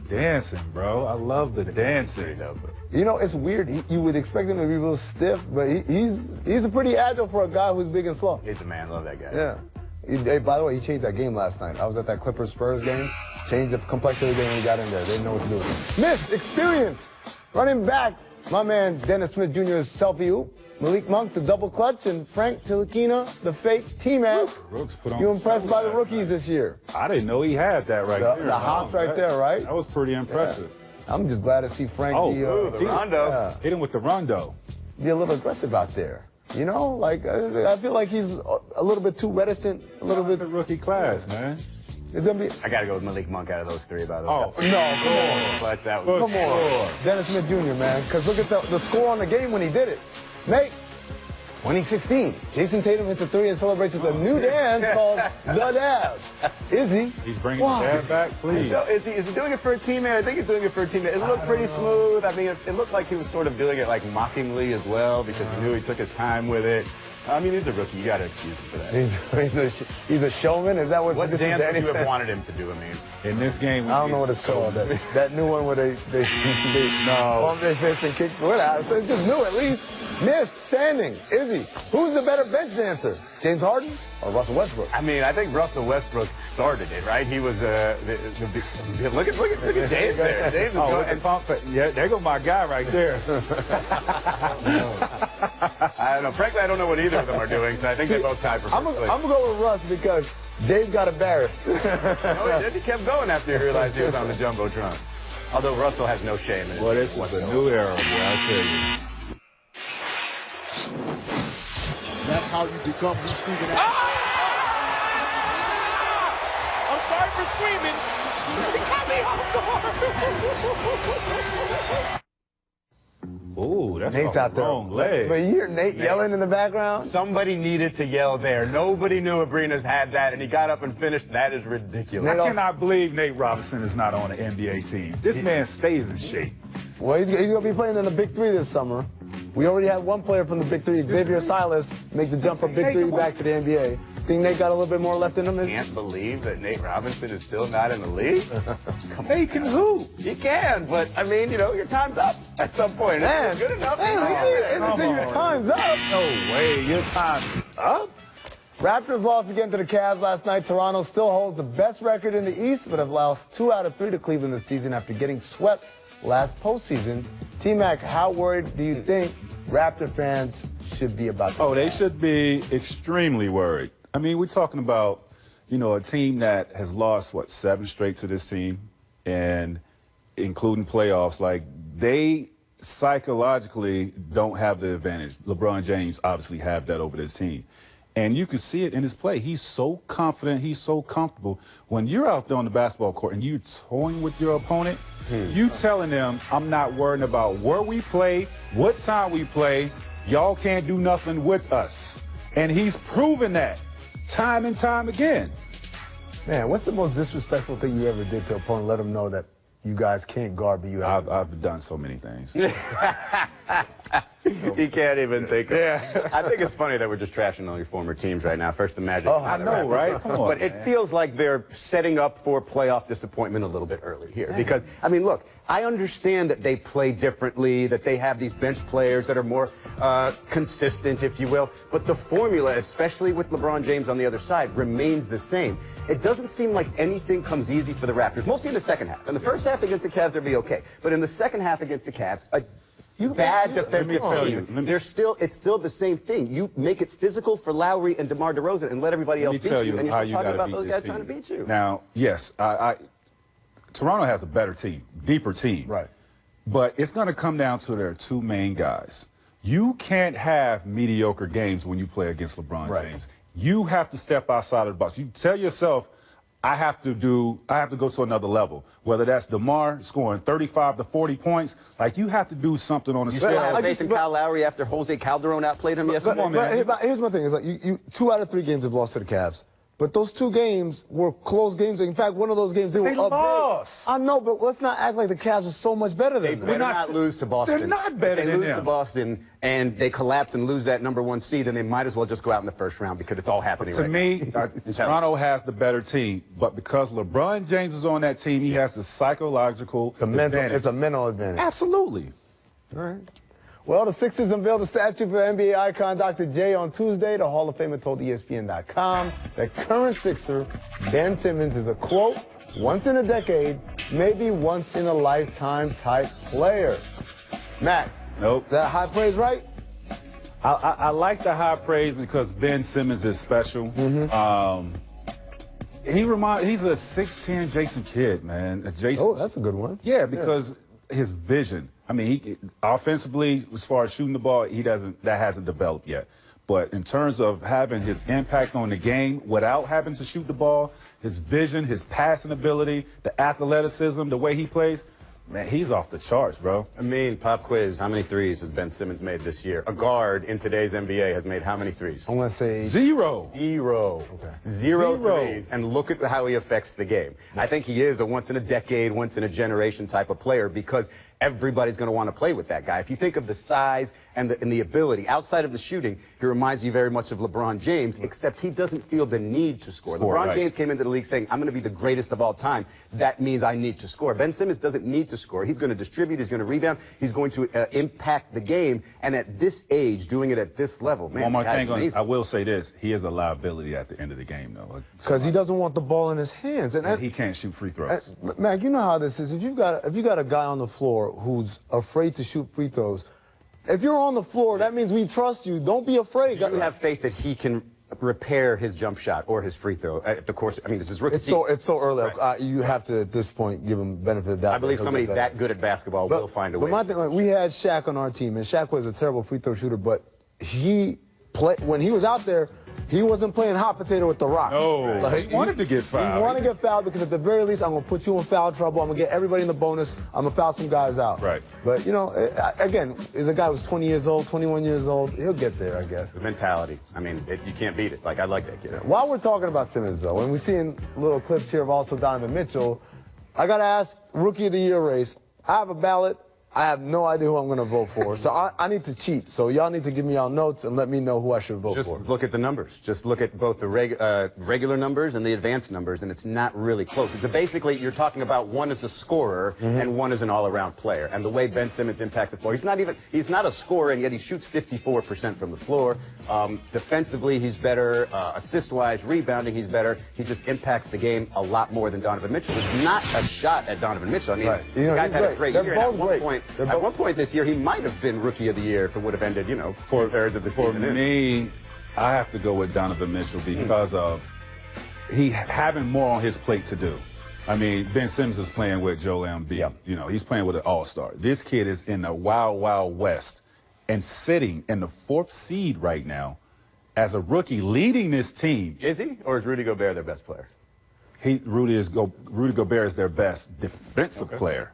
dancing, bro. I love the dancing. You know, it's weird. You would expect him to be real stiff, but he's pretty agile for a guy who's big and slow. He's a man. Love that guy. Yeah. Hey, by the way, he changed that game last night. I was at that Clippers-Spurs game. Changed the complexion of the game when he got in there. They didn't know what to do with it. Miss experience. Running back, my man Dennis Smith Jr.'s selfie hoop. Malik Monk, the double clutch, and Frank Tilikina, the fake T-Man. You impressed by the rookies this year? I didn't know he had that right there. The hops right there, right? That was pretty impressive. Yeah. I'm just glad to see Frank the rondo. Yeah. Hit him with the rondo. Be a little aggressive out there. You know, like, I feel like he's a little bit too reticent, a little bit. The rookie class, man. It's gonna be. I got to go with Malik Monk out of those three, by the way. Oh, no, come on. That was Come on. Dennis Smith Jr., man. Because look at the score on the game when he did it. Nate, 2016. Jason Tatum hits a three and celebrates with a new dance called The Dab. Is he? He's bringing the dab back, please. So is he doing it for a teammate? I think he's doing it for a teammate. It looked pretty smooth. I mean, it looked like he was sort of doing it like mockingly as well because he knew he took his time with it. I mean, he's a rookie. You got to excuse him for that. He's a showman. Is that what dance would you have wanted him to do? I mean, in this game, I don't know what it's called. That new one where they bump their fist and kick. What? So it's just new at least. Miss standing. Is he? Who's the better bench dancer? James Harden or Russell Westbrook? I mean, I think Russell Westbrook started it, right? He was look at James there. James yeah, there go my guy right there. I don't know. Frankly, I don't know what either of them are doing, so I think they both tied for first place. I'm going to go with Russ because James got embarrassed. No, he did. He kept going after he realized he was on the Jumbotron. Although Russell has no shame in it. Well, this was a new era, boy, I tell you. That's how you become who Stephen Adams. I'm sorry for screaming. He caught me off guard. Ooh, that's Nate's out there. Wrong leg. But you hear Nate yelling in the background? Somebody needed to yell there. Nobody knew Abrinas had that, and he got up and finished. That is ridiculous. I cannot believe Nate Robinson is not on an NBA team. This man stays in shape. Well, he's going to be playing in the Big Three this summer. We already had one player from the Big Three, Xavier Silas, make the jump from Big Three back to the NBA. Think Nate got a little bit more left in him? I can't believe that Nate Robinson is still not in the league. Come on. He can hoop. He can, but, I mean, you know, your time's up at some point. Man, good enough. Your time's up. No way, your time's up? Raptors lost again to the Cavs last night. Toronto still holds the best record in the East, but have lost 2 out of 3 to Cleveland this season after getting swept last postseason. T-Mac, how worried do you think Raptor fans should be about that? They should be extremely worried. I mean, we're talking about, you know, a team that has lost, 7 straight to this team, and including playoffs. Like, they psychologically don't have the advantage. LeBron James obviously have that over this team. And you can see it in his play. He's so confident. He's so comfortable. When you're out there on the basketball court and you're toying with your opponent, you telling them, I'm not worrying about where we play, what time we play. Y'all can't do nothing with us. And he's proven that time and time again. Man, what's the most disrespectful thing you ever did to an opponent? Let them know that you guys can't guard, but you have. I've done so many things. He can't even think of it. I think it's funny that we're just trashing all your former teams right now. First the Magic. Oh, I know, right? Come on, but it feels like they're setting up for playoff disappointment a little bit early here. Because, I mean, look, I understand that they play differently, that they have these bench players that are more consistent, if you will. But the formula, especially with LeBron James on the other side, remains the same. It doesn't seem like anything comes easy for the Raptors, mostly in the second half. In the first half against the Cavs, they'll be okay. But in the second half against the Cavs, bad defensive team. It's still the same thing. You make it physical for Lowry and DeMar DeRozan and let everybody else beat you. And you're still talking about those guys trying to beat you. Now, yes, Toronto has a better team, deeper team. Right. But it's going to come down to their 2 main guys. You can't have mediocre games when you play against LeBron James. You have to step outside of the box. You tell yourself, I have to go to another level. Whether that's DeMar scoring 35 to 40 points, like you have to do something on the scale. You still have faith in Kyle Lowry after Jose Calderon outplayed him yesterday? Here's my thing: is like you 2 out of 3 games have lost to the Cavs. But those 2 games were close games. In fact, one of those games, they were up lost. big. I know, but let's not act like the Cavs are so much better They than them. better not lose to Boston. They're not better if they than lose them. to Boston and they collapse and lose that #1 seed, then they might as well just go out in the first round because it's all happening To right me, now. Toronto has the better team, but because LeBron James is on that team, he has the psychological advantage. It's a mental advantage. Absolutely. All right. Well, the Sixers unveiled a statue for NBA icon Dr. J on Tuesday. The Hall of Famer told ESPN.com that current Sixer Ben Simmons is a, quote, once in a decade, maybe once in a lifetime type player. Matt, Nope. that high praise right? I like the high praise because Ben Simmons is special. He's a 6'10" Jason Kidd, man. Jason. Oh, that's a good one. Yeah, because his vision. I mean, he offensively, as far as shooting the ball, that hasn't developed yet. But in terms of having his impact on the game without having to shoot the ball, his vision, his passing ability, the athleticism, the way he plays, man, he's off the charts, bro. I mean, pop quiz, how many threes has Ben Simmons made this year? A guard in today's NBA has made how many threes? I'm going to say 0. Zero. Okay. Zero Zero. threes. And look at how he affects the game. I think he is a once in a decade, once in a generation type of player because everybody's going to want to play with that guy. If you think of the size and the ability, outside of the shooting, he reminds you very much of LeBron James, except he doesn't feel the need to score. LeBron right. James came into the league saying, I'm going to be the greatest of all time. That means I need to score. Ben Simmons doesn't need to score. He's going to distribute. He's going to rebound. He's going to impact the game. And at this age, doing it at this level, man, One more thing, amazing. I will say this. He is a liability at the end of the game, though. because he doesn't want the ball in his hands. And he can't shoot free throws. Mac, you know how this is. If you got a guy on the floor who's afraid to shoot free throws, if you're on the floor, that means we trust you. Don't be afraid. Do you have faith that he can repair his jump shot or his free throw at the course? I mean, this is rookie. It's so early. Right. You have to, at this point, give him benefit of the doubt. I believe somebody that good at basketball will find a way. But my thing, like, we had Shaq on our team, and Shaq was a terrible free throw shooter, but when he was out there, he wasn't playing hot potato with the rock. No, he wanted to get fouled. He wanted to get fouled because at the very least, I'm going to put you in foul trouble. I'm going to get everybody in the bonus. I'm going to foul some guys out. Right. But, you know, again, is a guy who's 20 years old, 21 years old. He'll get there, I guess. The mentality. I mean, you can't beat it. Like, I like that kid. While we're talking about Simmons, though, and we're seeing little clips here of also Donovan Mitchell, I got to ask, Rookie of the Year race, I have a ballot. I have no idea who I'm going to vote for. So I need to cheat. So y'all need to give me y'all notes and let me know who I should vote Just for. look at the numbers. Just look at both the regular numbers and the advanced numbers, and it's not really close. It's basically, you're talking about one as a scorer and one as an all-around player. And the way Ben Simmons impacts the floor, he's not a scorer, and yet he shoots 54% from the floor. Defensively, he's better. Assist-wise, rebounding, he's better. He just impacts the game a lot more than Donovan Mitchell. It's not a shot at Donovan Mitchell. I mean, Right. the guy's had a great They're year. And both great. at one point this year, he might have been Rookie of the Year if it would have ended, 4/3 of the For season in. me, I have to go with Donovan Mitchell because of he having more on his plate to do. I mean, Ben Simmons is playing with Joel Embiid. Yep. You know, he's playing with an all-star. This kid is in the wild, wild west and sitting in the 4th seed right now as a rookie leading this team. Is he? Or is Rudy Gobert their best player? Rudy Gobert is their best defensive player.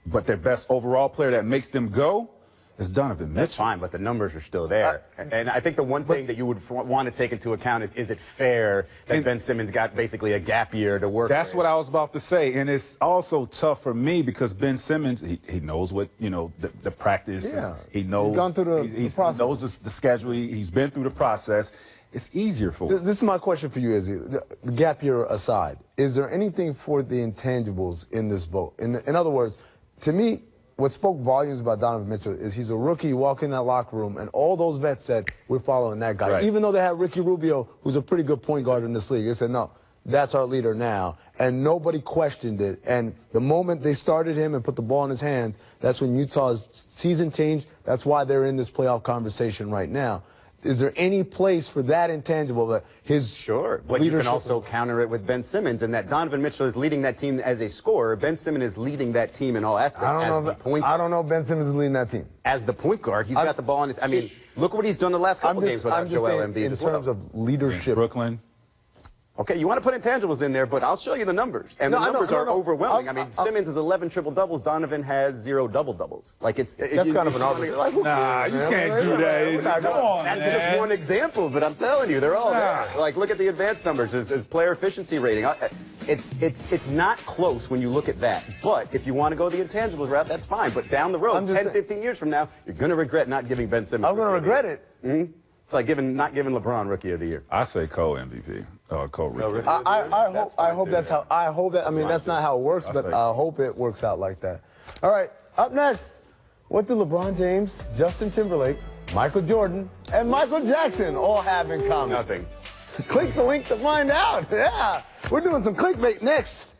But their best overall player that makes them go is Donovan Mitchell. That's fine, but the numbers are still there. And I think the one thing that you would want to take into account is it fair that Ben Simmons got basically a gap year to work That's with? what I was about to say. And it's also tough for me because Ben Simmons, he knows what, the practice. Yeah. He knows. He's gone through the process. He knows the schedule. He's been through the process. It's easier for him. This is my question for you, Izzy. The gap year aside, is there anything for the intangibles in this vote? In other words, to me, what spoke volumes about Donovan Mitchell is he's a rookie, walk in that locker room, and all those vets said, we're following that guy. Right. Even though they had Ricky Rubio, who's a pretty good point guard in this league, they said, no, that's our leader now. And nobody questioned it. And the moment they started him and put the ball in his hands, that's when Utah's season changed. That's why they're in this playoff conversation right now. Is there any place for that intangible, that his Sure, but you can also counter it with Ben Simmons, and that Donovan Mitchell is leading that team as a scorer. Ben Simmons is leading that team in all aspects. I don't know if Ben Simmons is leading that team. As the point guard, he's got the ball in his. I mean, look what he's done the last couple games without Joel Embiid. In terms of leadership. Brooklyn. Okay, you want to put intangibles in there, but I'll show you the numbers. And the numbers are overwhelming. I mean, Simmons is 11 triple-doubles. Donovan has 0 double-doubles. Like, that's kind of an arbitrary. Like, Nah, you can't do that. Come on, that's just one example, but I'm telling you, they're all there. Like, look at the advanced numbers. There's player efficiency rating. It's not close when you look at that. But if you want to go the intangibles route, that's fine. But down the road, 10, 15 years from now, you're going to regret not giving Ben Simmons. I'm going to regret it. Mm-hmm. It's like not giving LeBron Rookie of the Year. I say co-MVP or co-rookie. I hope that's how. I hope that. I mean, that's not how it works, but I hope it works out like that. All right. Up next, what do LeBron James, Justin Timberlake, Michael Jordan, and Michael Jackson all have in common? Nothing. Click the link to find out. Yeah. We're doing some clickbait next.